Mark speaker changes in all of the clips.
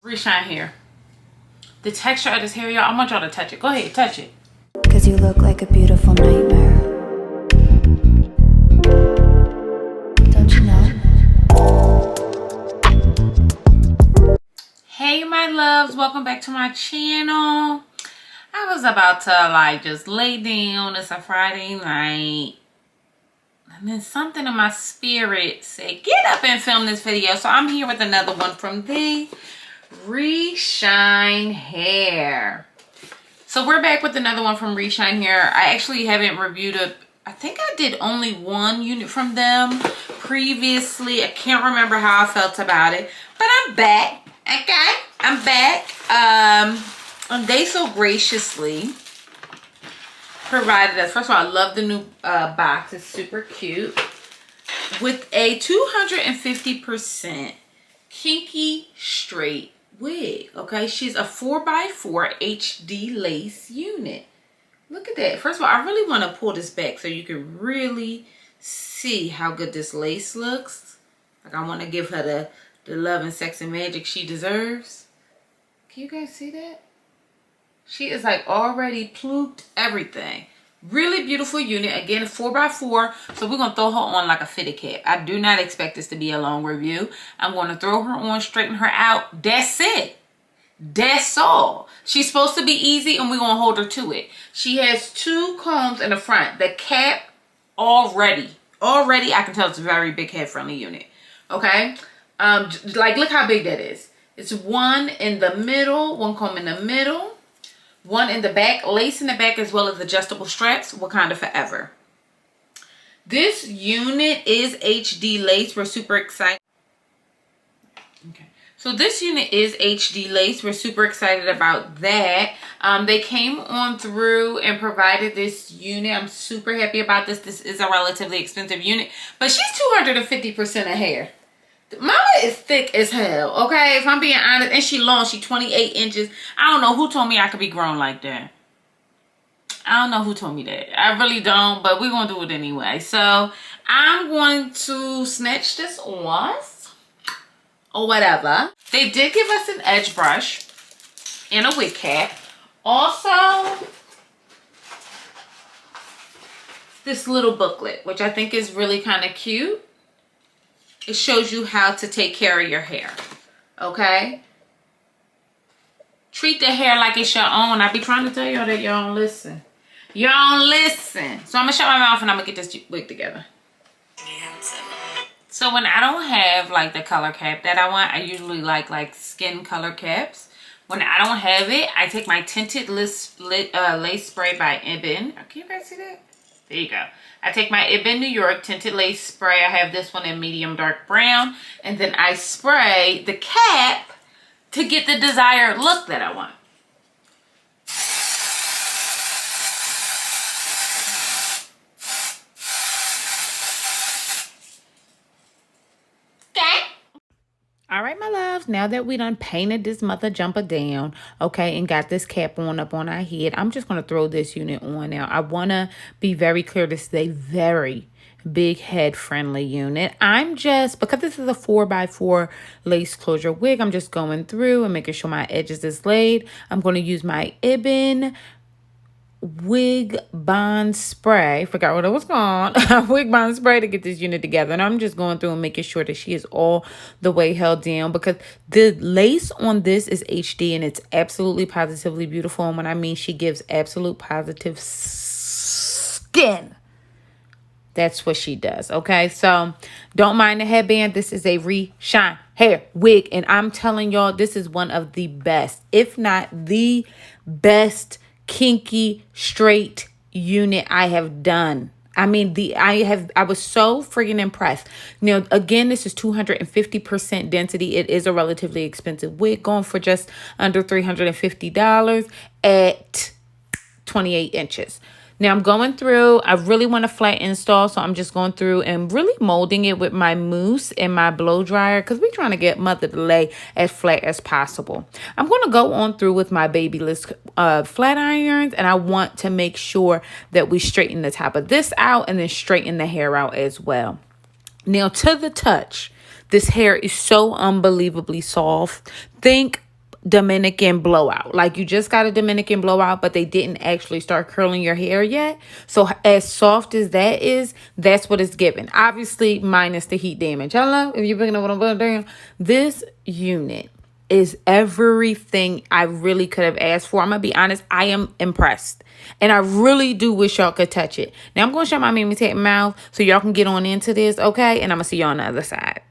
Speaker 1: Reshine Hair. The texture of this hair, y'all, I want y'all to touch it. Go ahead, touch it.
Speaker 2: Cause you look like a beautiful nightmare. Don't you know?
Speaker 1: Hey my loves, welcome back to my channel. I was about to just lay down. It's a Friday night. And then something in my spirit said, get up and film this video. So I'm here with another one from the Reshine Hair. So we're back with another one from Reshine Hair. I actually haven't reviewed it. I think I did only one unit from them previously. I can't remember how I felt about it, but I'm back. Okay, I'm back. And they so graciously provided us. First of all, I love the new box. It's super cute. With a 250% kinky straight wig. Okay, she's a 4x4 HD lace unit. Look at that. First of all, I really want to pull this back so you can really see how good this lace looks. Like, I want to give her the love and sex and magic she deserves. Can you guys see that? She is like already plucked everything. Really beautiful unit. Again, 4x4. So we're going to throw her on like a fitted cap. I do not expect this to be a long review. I'm going to throw her on, straighten her out. That's it. That's all. She's supposed to be easy and we're going to hold her to it. She has two combs in the front. The cap already I can tell it's a very big head friendly unit. Okay. Like look how big that is. It's one in the middle, one comb in the middle. One in the back, lace in the back, as well as adjustable straps. Wakanda forever. This unit is HD lace. We're super excited. Okay. So this unit is HD lace. We're super excited about that. They came on through and provided this unit. I'm super happy about this. This is a relatively expensive unit, but she's 250% of hair. Mama is thick as hell, okay? If I'm being honest. And she long. She 28 inches. I don't know who told me I could be grown like that. I don't know who told me that. I really don't, but we're going to do it anyway. So, I'm going to snatch this off or whatever. They did give us an edge brush and a wig cap. Also, this little booklet, which I think is really kind of cute. It shows you how to take care of your hair, okay? Treat the hair like it's your own. I be trying to tell y'all that y'all don't listen. Y'all don't listen. So I'm going to shut my mouth and I'm going to get this wig together. So when I don't have like the color cap that I want, I usually like skin color caps. When I don't have it, I take my Tinted Lips lace spray by 𝐿𝐼𝐿. Can you guys see that? There you go. I take my 𝐿𝐼𝐿 New York tinted lace spray. I have this one in medium dark brown. And then I spray the cap to get the desired look that I want. All right, my loves, now that we done painted this mother jumper down, okay, and got this cap on up on our head, I'm just going to throw this unit on now. I want to be very clear. This is a very big head friendly unit. I'm just, because this is a 4x4 lace closure wig, I'm just going through and making sure my edges is laid. I'm going to use my 𝐿𝐼𝐿 Wig Bond Spray. Forgot what it was called. Wig Bond Spray to get this unit together. And I'm just going through and making sure that she is all the way held down, because the lace on this is HD and it's absolutely positively beautiful. And when I mean she gives absolute positive skin, that's what she does. Okay, so don't mind the headband. This is a Reshine Hair wig, and I'm telling y'all, this is one of the best, if not the best, kinky straight unit I have done. I mean, I was so freaking impressed. Now, again, this is 250% density. It is a relatively expensive wig, going for just under $350 at 28 inches. Now I'm going through, I really want a flat install, so I'm just going through and really molding it with my mousse and my blow dryer, because we're trying to get mother to lay as flat as possible. I'm going to go on through with my Babyliss flat irons, and I want to make sure that we straighten the top of this out and then straighten the hair out as well. Now, to the touch, this hair is so unbelievably soft. Think Dominican blowout. Like you just got a Dominican blowout, but they didn't actually start curling your hair yet. So as soft as that is, that's what it's giving. Obviously, minus the heat damage. Hello, if you're picking up what I'm putting down, this unit is everything I really could have asked for. I'm gonna be honest, I am impressed. And I really do wish y'all could touch it. Now I'm gonna show my Mimi Tat mouth so y'all can get on into this, okay? And I'm gonna see y'all on the other side.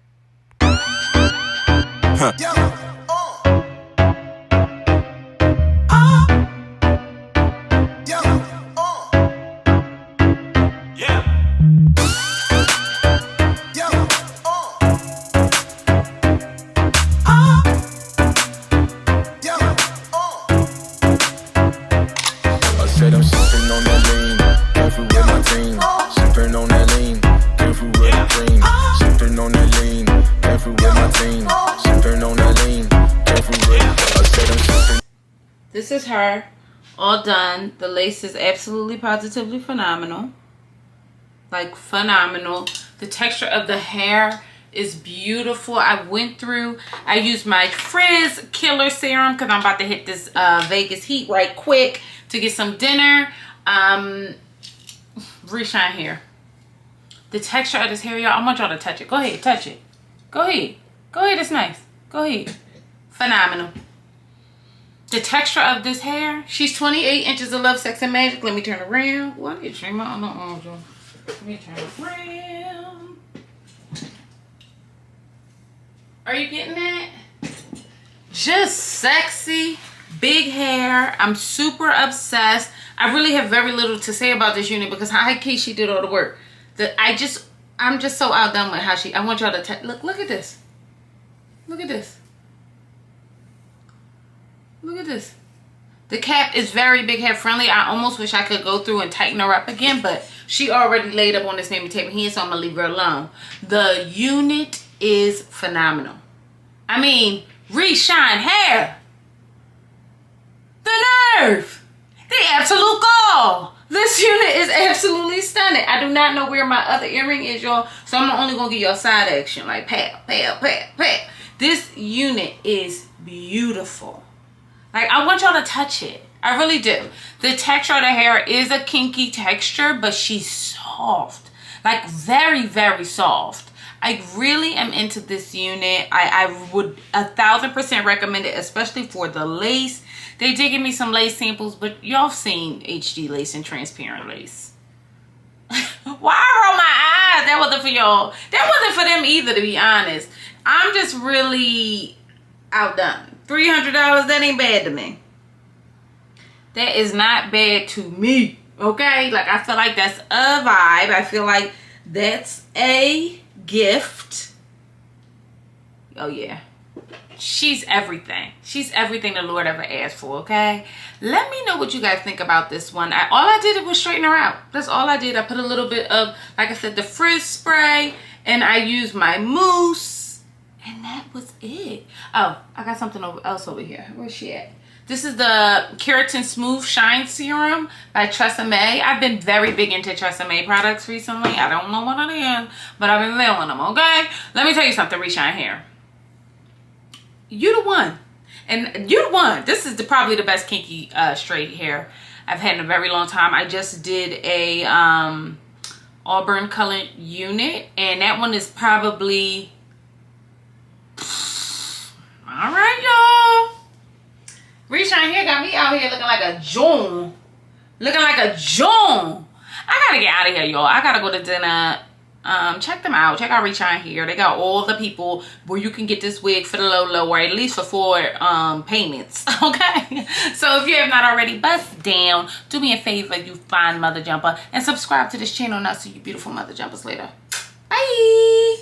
Speaker 1: Huh. This is her, all done. The lace is absolutely positively phenomenal. Like phenomenal. The texture of the hair is beautiful. I used my Frizz Killer Serum because I'm about to hit this Vegas heat right quick to get some dinner. Reshine Hair. The texture of this hair, y'all, I want y'all to touch it. Go ahead, touch it. Go ahead. Go ahead, it's nice. Go ahead. Phenomenal. The texture of this hair, she's 28 inches of Love, Sex, and Magic. Let me turn around. Well, I need to turn my own arms on. Let me turn around. Are you getting that? Just sexy, big hair. I'm super obsessed. I really have very little to say about this unit because high-key she did all the work. I'm just so outdone with how I want y'all to look at this. Look at this. Look at this. The cap is very big head friendly. I almost wish I could go through and tighten her up again, but she already laid up on this Mimi Tat here, so I'm gonna leave her alone. The unit is phenomenal. I mean, Reshine Hair. The nerve. The absolute gall. This unit is absolutely stunning. I do not know where my other earring is, y'all, so I'm only gonna give y'all side action, like pat, pat, pat, pat. This unit is beautiful. Like, I want y'all to touch it. I really do. The texture of the hair is a kinky texture, but she's soft. Like, very, very soft. I really am into this unit. I would 1000% recommend it, especially for the lace. They did give me some lace samples, but y'all seen HD lace and transparent lace. Why roll my eyes? That wasn't for y'all. That wasn't for them either, to be honest. I'm just really outdone. $300, that ain't bad to me. That is not bad to me, okay? Like, I feel like that's a vibe. I feel like that's a gift. Oh, yeah. She's everything. She's everything the Lord ever asked for, okay? Let me know what you guys think about this one. All I did was straighten her out. That's all I did. I put a little bit of, like I said, the Frizz spray, and I used my mousse. And that was it. Oh, I got something else over here. Where's she at? This is the Keratin Smooth Shine Serum by 𝐋𝐚𝐿. I've been very big into 𝐋𝐚𝐿 products recently. I don't know what it is, but I've been feeling them, okay? Let me tell you something, Reshine Hair. You the one. And you the one. This is probably the best kinky straight hair I've had in a very long time. I just did a auburn colored unit, and that one is probably... All right, y'all. Reshine Hair got me out here looking like a June. Looking like a June. I gotta get out of here, y'all. I gotta go to dinner. Check them out. Check out Reshine Hair. They got all the people where you can get this wig for the low, or at least for 4 payments. Okay? So if you have not already, bust down. Do me a favor, you fine mother jumper, and subscribe to this channel, and I'll see you beautiful mother jumpers later. Bye.